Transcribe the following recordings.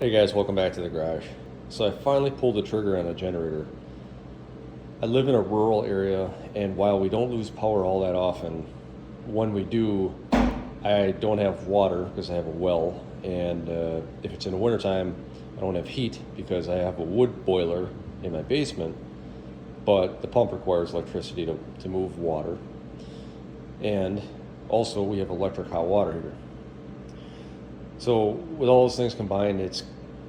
Hey guys, welcome back to the garage. So I finally pulled the trigger on a generator. I live in a rural area, and while we don't lose power all that often, when we do, I don't have water because I have a well, and if it's in the wintertime, I don't have heat because I have a wood boiler in my basement, but the pump requires electricity to move water. And also we have electric hot water heater. So with all those things combined, it's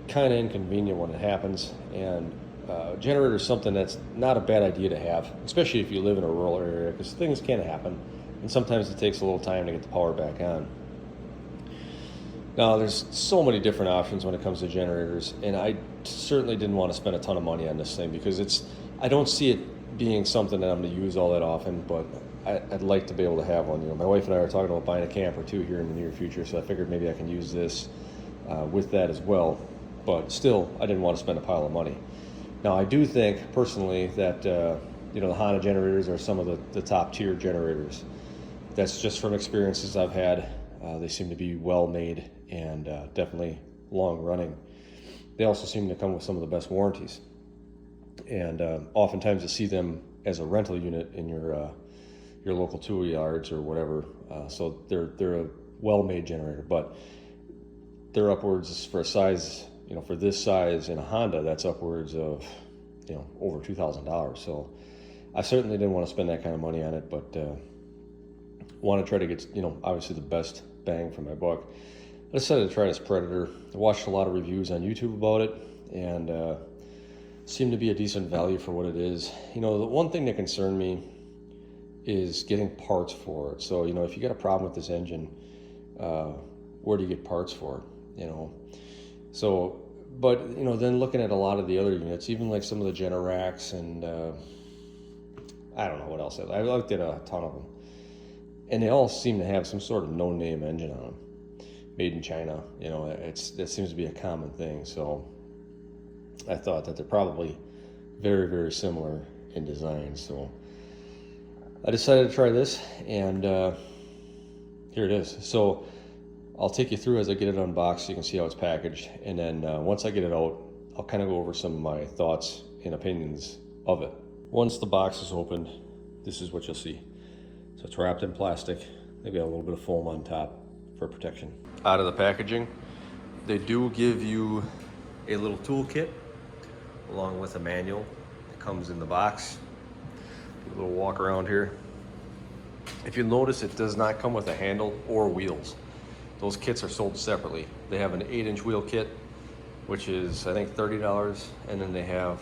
kind of inconvenient when it happens, and generator is something that's not a bad idea to have, especially if you live in a rural area, because things can happen, and sometimes it takes a little time to get the power back on. Now, there's so many different options when it comes to generators, and I certainly didn't want to spend a ton of money on this thing because I don't see it being something that I'm going to use all that often, but I'd like to be able to have one. You know, my wife and I are talking about buying a camper too here in the near future, so I figured maybe I can use this with that as well. But still, I didn't want to spend a pile of money. Now, I do think personally that the Honda generators are some of the top tier generators. That's just from experiences I've had. They seem to be well made and definitely long running. They also seem to come with some of the best warranties. And oftentimes you see them as a rental unit in your local tool yards or whatever. So they're a well-made generator, but they're upwards for a size, for this size in a Honda, that's upwards of, over $2,000. So I certainly didn't want to spend that kind of money on it, but want to try to get, obviously the best bang for my buck. I decided to try this Predator. I watched a lot of reviews on YouTube about it, and seemed to be a decent value for what it is. The one thing that concerned me is getting parts for it. So, if you got a problem with this engine, where do you get parts for it, So, but, then looking at a lot of the other units, even like some of the Generacs and I don't know what else. I looked at a ton of them. And they all seem to have some sort of no-name engine on them. Made in China, that seems to be a common thing. So I thought that they're probably very, very similar in design. So I decided to try this, and here it is. So I'll take you through as I get it unboxed so you can see how it's packaged. And then once I get it out, I'll kind of go over some of my thoughts and opinions of it. Once the box is opened, this is what you'll see. So it's wrapped in plastic. Maybe a little bit of foam on top for protection. Out of the packaging, they do give you a little toolkit along with a manual that comes in the box. A little walk around here. If you notice, it does not come with a handle or wheels. Those kits are sold separately. They have an 8-inch wheel kit, which is I think $30, and then they have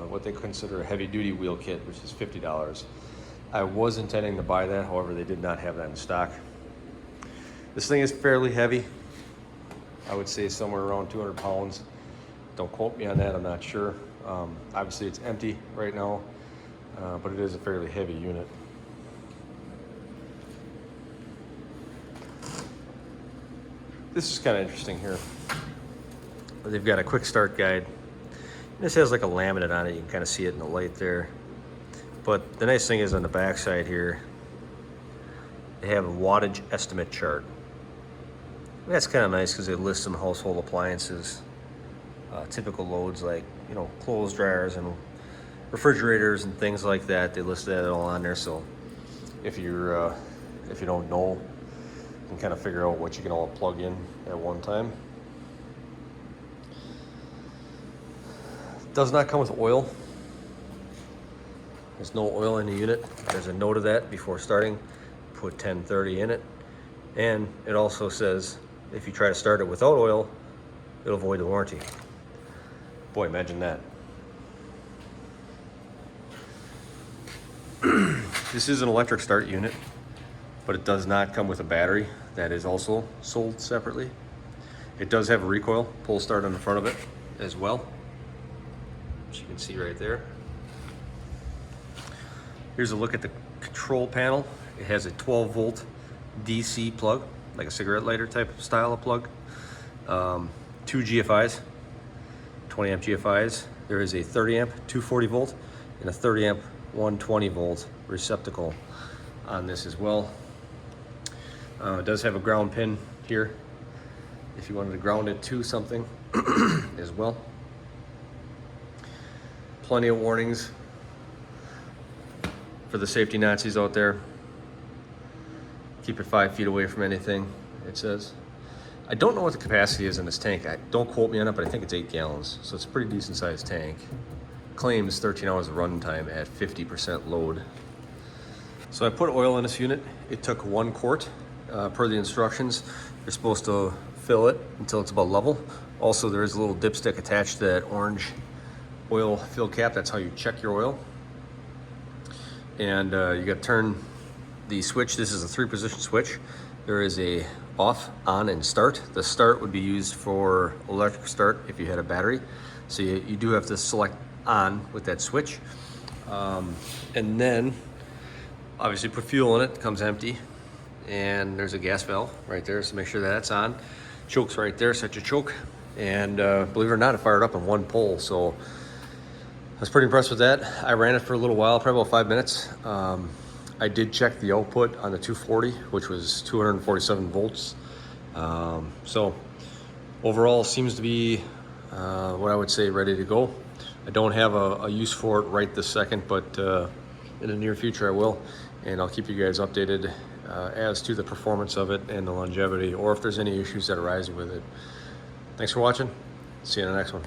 what they consider a heavy-duty wheel kit, which is $50. I was intending to buy that, however, they did not have that in stock. This thing is fairly heavy. I would say somewhere around 200 pounds. Don't quote me on that, I'm not sure. Obviously it's empty right now, but it is a fairly heavy unit. This is kind of interesting here. They've got a quick start guide. This has like a laminate on it. You can kind of see it in the light there. But the nice thing is on the back side here, they have a wattage estimate chart. That's kind of nice because they list some household appliances, typical loads like, clothes dryers and refrigerators and things like that. They list that all on there. So if you don't know, you can kind of figure out what you can all plug in at one time. Does not come with oil. There's no oil in the unit. There's a note of that before starting. Put 1030 in it. And it also says if you try to start it without oil, it'll void the warranty. Boy, imagine that. This is an electric start unit, but it does not come with a battery. That is also sold separately. It does have a recoil pull start on the front of it as well, which you can see right there. Here's a look at the control panel. It has a 12-volt DC plug, like a cigarette lighter type of style of plug. 2 GFIs, 20 amp GFIs. There is a 30 amp 240 volt and a 30 amp 120 volt receptacle on this as well. It does have a ground pin here if you wanted to ground it to something. as well. Plenty of warnings for the safety Nazis out there. Keep it 5 feet away from anything, it says. I don't know what the capacity is in this tank. Don't quote me on it, but I think it's 8 gallons. So it's a pretty decent sized tank. Claims 13 hours of run time at 50% load. So I put oil in this unit. It took 1 quart per the instructions. You're supposed to fill it until it's about level. Also, there is a little dipstick attached to that orange oil fill cap. That's how you check your oil. And you got to turn the switch. This is a 3-position switch. There is a off, on, and start. The start would be used for electric start if you had a battery. So you do have to select on with that switch. And then obviously put fuel in it. It comes empty. And there's a gas valve right there, so make sure that's on. Choke's right there, set your choke. And believe it or not, it fired up in 1 pull. So I was pretty impressed with that. I ran it for a little while, probably about 5 minutes. I did check the output on the 240, which was 247 volts. So overall, seems to be what I would say ready to go. I don't have a use for it right this second, but in the near future I will, and I'll keep you guys updated as to the performance of it and the longevity, or if there's any issues that arise with it. Thanks for watching. See you in the next one.